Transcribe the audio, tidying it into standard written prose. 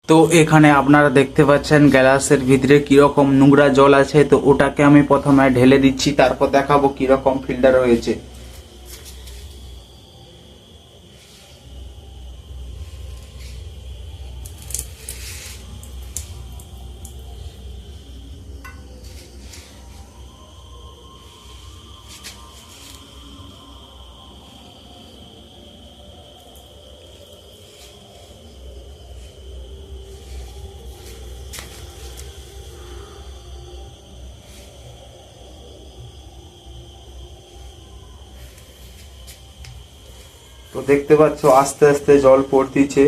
তো এখানে আপনারা দেখতে পাচ্ছেন গ্যালাসের ভিতরে কিরকম নোংরা জল আছে। তো ওটাকে আমি প্রথমে ঢেলে দিচ্ছি, তারপর দেখাবো কিরকম ফিল্টার হয়েছে। তো দেখতে পাচ্ছ আস্তে আস্তে জল পড়তিছে।